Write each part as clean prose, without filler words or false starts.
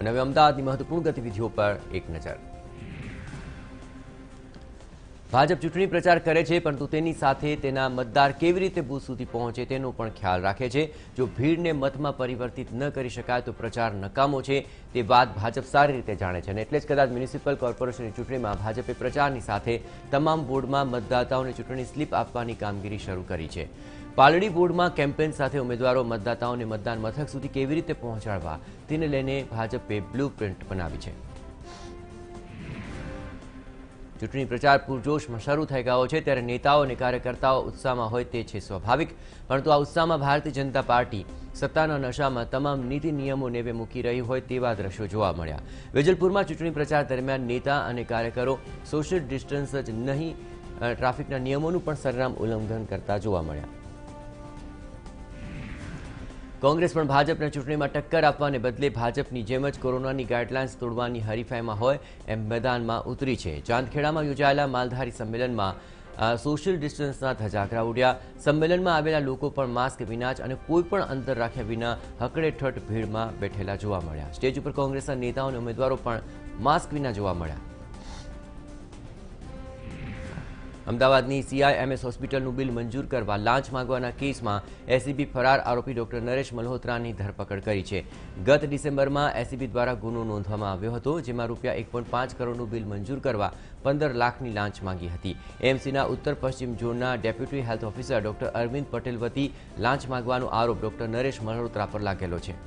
અને હવે અમદાવાદની મહત્વપૂર્ણ ગતિવિધિઓ પર એક નજર। ભાજપ ચૂંટણી પ્રચાર કરે છે, પરંતુ તેની સાથે તેના મતદાર કેવી રીતે બૂથ સુધી પહોંચે તેનો પણ ખ્યાલ રાખે છે। જો ભીડને મતમાં પરિવર્તિત ન કરી શકાય તો પ્રચાર નકામો છે, તે વાત ભાજપ સારી રીતે જાણે છે અને એટલે જ કદાચ મ્યુનિસિપલ કોર્પોરેશનની ચૂંટણીમાં ભાજપે પ્રચારની સાથે તમામ વોર્ડમાં મતદાતાઓને ચૂંટણી સ્લીપ આપવાની કામગીરી શરૂ કરી છે। પાલડી વોર્ડમાં કેમ્પેન સાથે ઉમેદવારો મતદાતાઓને મતદાન મથક સુધી કેવી રીતે પહોંચાડવા તેને લઈને ભાજપે બ્લુપ્રિન્ટ બનાવી છે। ચૂંટણી પ્રચાર પૂરજોશમાં શરૂ થઈ ગયો છે, ત્યારે નેતાઓ અને કાર્યકર્તાઓ ઉત્સાહમાં હોય તે છે સ્વાભાવિક, પરંતુ આ ઉત્સાહમાં ભારતીય જનતા પાર્ટી સત્તાના નશામાં તમામ નીતિ નિયમો નેવે મૂકી રહી હોય તેવા દ્રશ્યો જોવા મળ્યા। વેજલપુરમાં ચૂંટણી પ્રચાર દરમિયાન નેતા અને કાર્યકરો સોશિયલ ડિસ્ટન્સ જ નહીં, ટ્રાફિકના નિયમોનું પણ સરેઆમ ઉલ્લંઘન કરતા જોવા મળ્યા। કોંગ્રેસ પણ ભાજપને ચૂંટણીમાં ટક્કર આપવાને બદલે ભાજપની જેમ જ કોરોનાની ગાઈડલાઇન્સ તોડવાની હરીફાઈમાં હોય એમ મેદાનમાં ઉતરી છે। ચાંદખેડામાં યોજાયેલા માલધારી સંમેલનમાં સોશિયલ ડિસ્ટન્સના ધજાગરા ઉડ્યા। સંમેલનમાં આવેલા લોકો પણ માસ્ક વિના જ અને કોઈ પણ અંતર રાખ્યા વિના હકડેઠઠ ભીડમાં બેઠેલા જોવા મળ્યા। સ્ટેજ ઉપર કોંગ્રેસના નેતાઓ અને ઉમેદવારો પણ માસ્ક વિના જોવા મળ્યા। અમદાવાદની CIMS હોસ્પિટલનું બિલ મંજૂર કરવા લાંચ માંગવાના કેસમાં એસીબી ફરાર આરોપી ડોક્ટર નરેશ મલ્હોત્રાની ધરપકડ કરી છે। ગત ડિસેમ્બરમાં એસીબી દ્વારા ગુનો નોંધવામાં આવ્યો હતો, જેમાં રૂપિયા 1.5 કરોડનું બિલ મંજૂર કરવા 15 લાખની લાંચ માંગી હતી। એએમસીના ઉત્તર પશ્ચિમ ઝોનના deputy health officer doctor Arvind Patel વતી લાંચ માંગવાનો આરોપ ડોક્ટર નરેશ મલ્હોત્રા પર લાગેલો છે।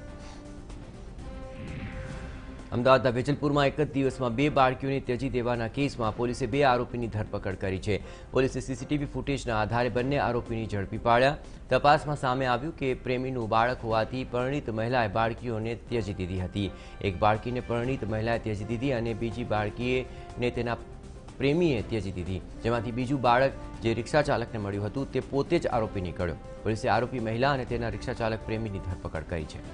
અમદાવાદના વેજલપુરમાં એક જ દિવસમાં 2 બાળકીઓને ત્યજી દેવાના કેસમાં પોલીસે 2 આરોપીની ધરપકડ કરી છે। પોલીસે સીસીટીવી ફૂટેજના આધારે બંને આરોપીની ઝડપી પાડ્યા। તપાસમાં સામે આવ્યું કે પ્રેમીનું બાળક હોવાથી પરિણીત મહિલાએ બાળકીઓને ત્યજી દીધી હતી। એક બાળકીને પરિણીત મહિલાએ ત્યજી દીધી અને બીજી બાળકીને તેના પ્રેમીએ ત્યજી દીધી, જેમાંથી બીજું બાળક જે રિક્ષા ચાલકને મળ્યું હતું તે પોતે જ આરોપી નીકળ્યો। પોલીસે આરોપી મહિલા અને તેના રિક્ષા ચાલક પ્રેમીની ધરપકડ કરી છે।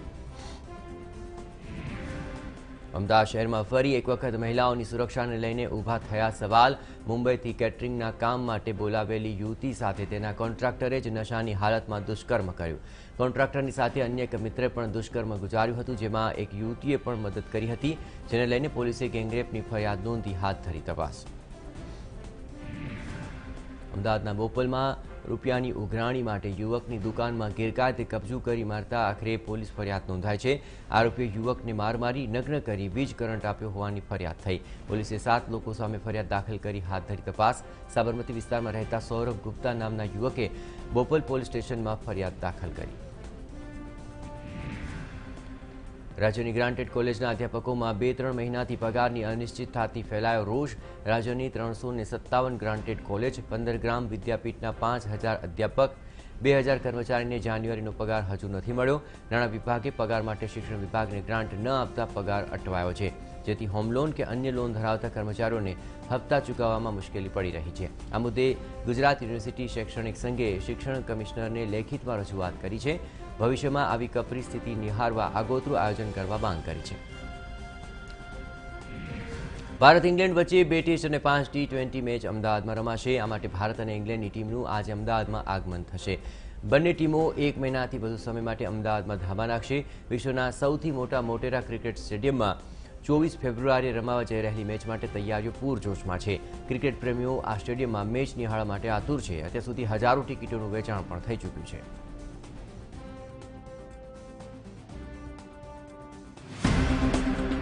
અમદાવાદ શહેરમાં ફરી એક વખત મહિલાઓની સુરક્ષાને લઈને ઊભા થયા સવાલ। મુંબઈથી કેટરિંગના કામ માટે બોલાવેલી યુવતી સાથે તેના કોન્ટ્રાક્ટરે જ નશાની હાલતમાં દુષ્કર્મ કર્યું। કોન્ટ્રાક્ટરની સાથે અન્ય એક મિત્રે પણ દુષ્કર્મ ગુજાર્યું હતું, જેમાં એક યુવતીએ પણ મદદ કરી હતી, જેને લઈને પોલીસે ગેંગરેપની ફરિયાદ નોંધી હાથ ધરી તપાસ। અમદાવાદના બોપલમાં રૂપિયાની ઉઘરાણી માટે યુવકની દુકાનમાં ગેરકાયદે કબજો કરી મારતા આખરે પોલીસ ફરિયાદ નોંધાઈ છે। આરોપીએ યુવકને માર મારી નગ્ન કરી વીજ કરંટ આપ્યો હોવાની ફરિયાદ થઈ। પોલીસે 7 લોકો સામે ફરિયાદ દાખલ કરી હાથ ધરી તપાસ। સાબરમતી વિસ્તારમાં રહેતા સૌરભ ગુપ્તા નામના યુવકે બોપલ પોલીસ સ્ટેશનમાં ફરિયાદ દાખલ કરી। રાજ્યની ગ્રાન્ટેડ કોલેજના અધ્યાપકોમાં 2-3 મહિનાથી પગારની અનિશ્ચિતતાથી ફેલાયો રોષ। રાજ્યની 357 ગ્રાન્ટેડ કોલેજ, 15 ગ્રામ વિદ્યાપીઠના 5000 અધ્યાપક, 2000 કર્મચારીને જાન્યુઆરીનો પગાર હજુ નથી મળ્યો। નાણાં વિભાગે પગાર માટે શિક્ષણ વિભાગને ગ્રાન્ટ ન આપતા પગાર અટવાયો છે, જેથી હોમ લોન કે અન્ય લોન ધરાવતા કર્મચારીઓને હપ્તા ચૂકવવામાં મુશ્કેલી પડી રહી છે। આ મુદ્દે ગુજરાત યુનિવર્સિટી શૈક્ષણિક સંઘે શિક્ષણ કમિશનરને લેખિતમાં રજૂઆત કરી છે। ભવિષ્યમાં આવી કપરી સ્થિતિ નિહાળવા આગોતરું આયોજન કરવા માંગ કરી છે। ભારત ઇંગ્લેન્ડ વચ્ચે 2 ટેસ્ટ અને 5 T20 મેચ અમદાવાદમાં રમાશે। આ માટે ભારત અને ઇંગ્લેન્ડની ટીમનું આજે અમદાવાદમાં આગમન થશે। બંને ટીમો 1 મહિનાથી વધુ સમય માટે અમદાવાદમાં ધાબા નાખશે। વિશ્વના સૌથી મોટા મોટેરા ક્રિકેટ સ્ટેડિયમમાં 24 ફેબ્રુઆરીએ રમાવા જઈ રહેલી મેચ માટે તૈયારીઓ પૂરજોશમાં છે। ક્રિકેટ પ્રેમીઓ આ સ્ટેડિયમમાં મેચ નિહાળવા માટે આતુર છે। અત્યાર સુધી હજારો ટિકિટોનું વેચાણ પણ થઈ ચૂક્યું છે।